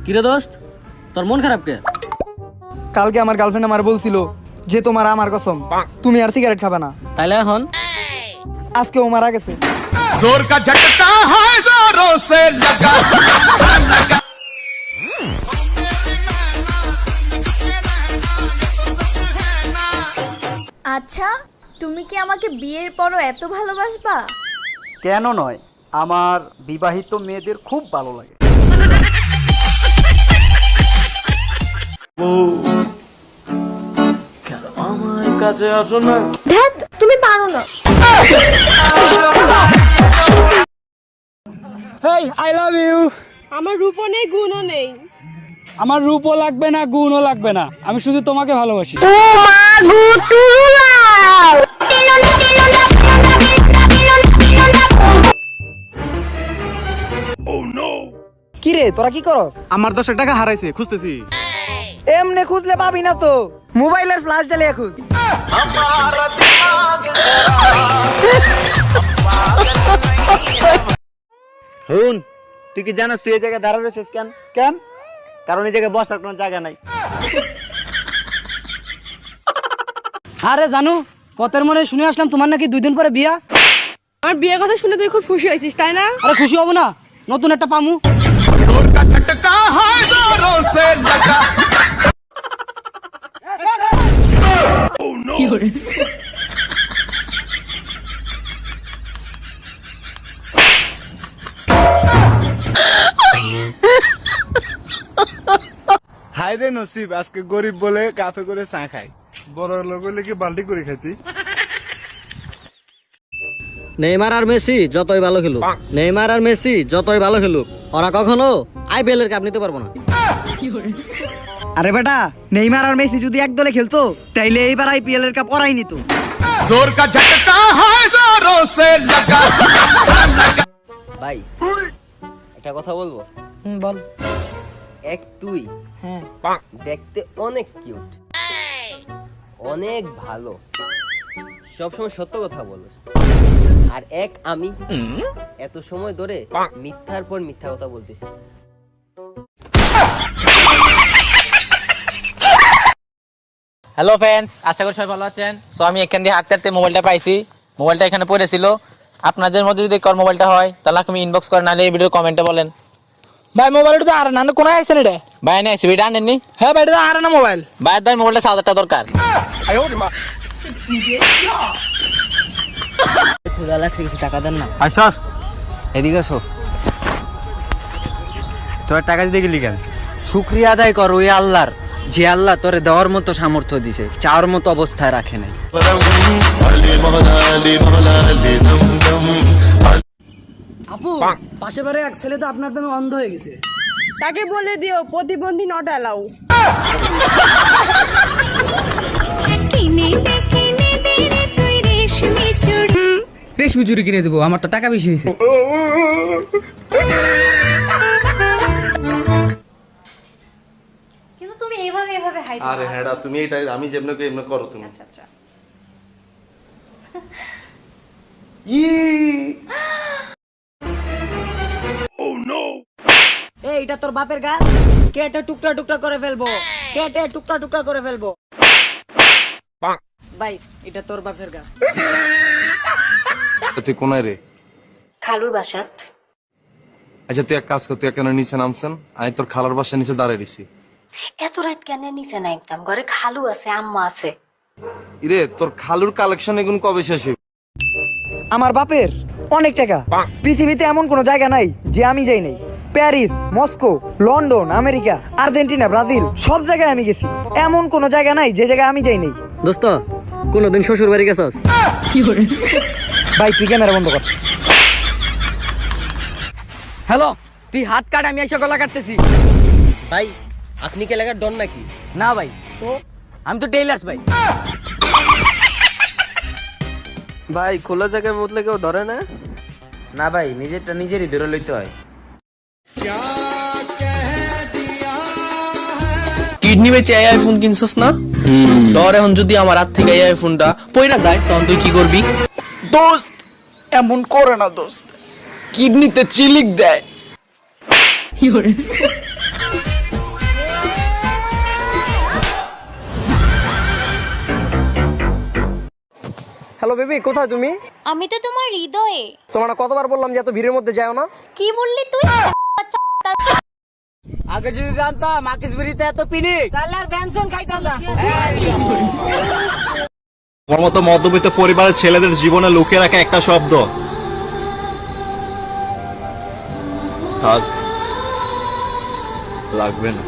কিরে দোস্ত, তোর মন খারাপ কে? কালকে আমার গার্লফ্রেন্ড আমার বলছিল যে তোমার আমার কসম তুমি আর সিগারেট খাবে না। তাইলে এখন আজকে ও মারা গেছে। जोर का झटका है जोरों से लगा। আচ্ছা, তুমি কি আমাকে বিয়ের পরও এত ভালোবাসবা? কেন নয়, আমার বিবাহিত মেয়েদের খুব ভালো লাগে। ধ্যাত, তুমি পারো না। হেই, আই লাভ ইউ। আমার রূপও নেই, গুণও নেই। আমার রূপও লাগবে না, গুণও লাগবে না, আমি শুধু তোমাকে ভালোবাসি। ও মা গো, টুলাও। কি রে তোরা কি করস? আমার 10 টাকা হারাইছে, খুঁজতেছি। এমনে খুঁজলে পাবি না তো, মোবাইলের ফ্ল্যাশ জ্বালিয়ে খুঁজ। হুন, তুই কি জানিস তুই এই জায়গায় দাঁড়া রয়েছিস কেন? কেন? কারণ এই জায়গায় বসার কোনো জায়গা নাই। আরে জানু, পথের মনে শুনে আসলাম তোমার নাকি 2 দিন পরে বিয়া। আমার বিয়ের কথা শুনে তুই খুব খুশি হয়েছিস, তাই না? আরে খুশি হব না, নতুন একটা পামু। जोर का झटका है जोरों से लगा। হাই রে নসিব, আজকে গরিব বলে কাফে করে চা খাই, বড় লোক হলে কি বাল্টি করে খাইতি। নেইমার আর মেসি যতই ভালো খেলুক, নেইমার আর মেসি যতই ভালো খেলুক, ওরা কখনো আইপিএল এর কাপ নিতে পারবো না। আরে বেটা, নেইমার আর মেসি যদি এক দলে খেলতো তাইলে এইবার আইপিএল এর কাপ ওরাই নিত। जोर का झटका है जोरों से लगा। ভাই একটা কথা বলবো? বল। এক তুই হ্যাঁ, দেখতে অনেক কিউট, অনেক ভালো, সবসময় সত্য কথা বলিস। আর এক আমি এত সময় ধরে মিথ্যার পর মিথ্যা কথা বলতেছি। হ্যালো ফ্রেন্ডস, আশা করি সবাই ভালো আছেন। সো আমি এখান দিয়ে হাঁটতে হাঁটতে মোবাইলটা পাইছি, মোবাইলটা এখানে পড়েছিল। আপনাদের মধ্যে যদি কার মোবাইলটা হয় তাহলে আপনি ইনবক্স করেন, নাহলে এই ভিডিও কমেন্টে বলেন। ভাই মোবাইলটা তো আর না কোন আইছেন এটা? ভাই না এসে ভিডিও আনেননি? হ্যাঁ ভাই, এটা আর না মোবাইল। ভাই তার মোবাইলটা 7,000 টাকা দরকার। ক্ষুধা লাগছে, কিছু টাকা দেন না। আই স্যার, এদিকে আসো। তোর টাকা দিতে গেলি কেন? শুকরিয়া আদায় কর ওই আল্লাহর, যে আল্লাহ তোরে দেওয়ার মতো সামর্থ্য দিছে, চাওয়ার মতো অবস্থায় রাখে নাই। আপু, পাশে বাড়ি এক ছেলে তো আপনার প্রেমে অন্ধ হয়ে গেছে। তাকে বলে দিও প্রতিবন্ধী নট অ্যালাউ। রেশমি চুরি কিনে দেবো, আমার তো টাকা বেশি হয়েছে। কিন্তু তুমি এভাবে হাইট। আরে হ্যাঁ, তুমি এটা আমি যেমন এমন করো তুমি। আচ্ছা আচ্ছা। এই, এটা তোর বাপের গাছ, কেটে টুকরা টুকরা করে ফেলবো, কেটে টুকরা টুকরা করে ফেলবো। ভাই, এটা তোর বাপের গাছ। তুই কোনায় রে? খালুর বাসাত। আচ্ছা তুই এক কাজ কর, তুই কেন নিচে নামছেন? আমি তোর খালার বাসার নিচে দাঁড়ায় দিছি। এত রাত কেন নিচে নামতাম? ঘরে খালু আছে, আম্মা আছে। ইরে তোর খালুর কালেকশন এগুলো কবে শেষ হইবে? আমার বাপের অনেক টাকা, পৃথিবীতে এমন কোনো জায়গা নাই যে আমি যাই নাই। Paris, Moscow, London, America, Argentina, Brazil, সব জায়গায় আমি গেছি। এমন কোনো জায়গা নাই যে জায়গায় আমি যাই নাই। দোস্ত, কোনদিন শ্বশুর বাড়ি গেছস? ভাই তুই ক্যামেরা বন্ধ কর। হ্যালো, তুই হাত কাট, আমি এসে গলা কাটতেছি। ভাই আপনি কি এলাকার ডন নাকি? না ভাই, তো আমি তো টেইলার্স ভাই। ভাই খোলা জায়গায় মতলে কেউ ধরে না? না ভাই, নিজেরটা নিজেরই ধরে লইতে হয়। কিডনি বেচে এই আইফোন কিনছস না? তোর এখন যদি আমার হাত থেকে এই আইফোনটা পয়রা যায় তখন তুই কি করবি? দোস্ত, এমন করে না দোস্ত, কিডনিতে চিলিক দেয়। হ্যালো বেবি, কোথায় তুমি? আমি তো তোমার হৃদয়ে। তোমার কতবার বললাম যে এত ভিড়ের মধ্যে যাও না? কি বললি তুই? আগে যদি জানতাম আকিস বিড়িতে এত পিনিক তাহলে আর বেনসন খাইতাম না। আমার মতো মধ্যবিত্ত পরিবারের ছেলেদের জীবনে লুকিয়ে রাখা একটা শব্দ, থাক, লাগবে না।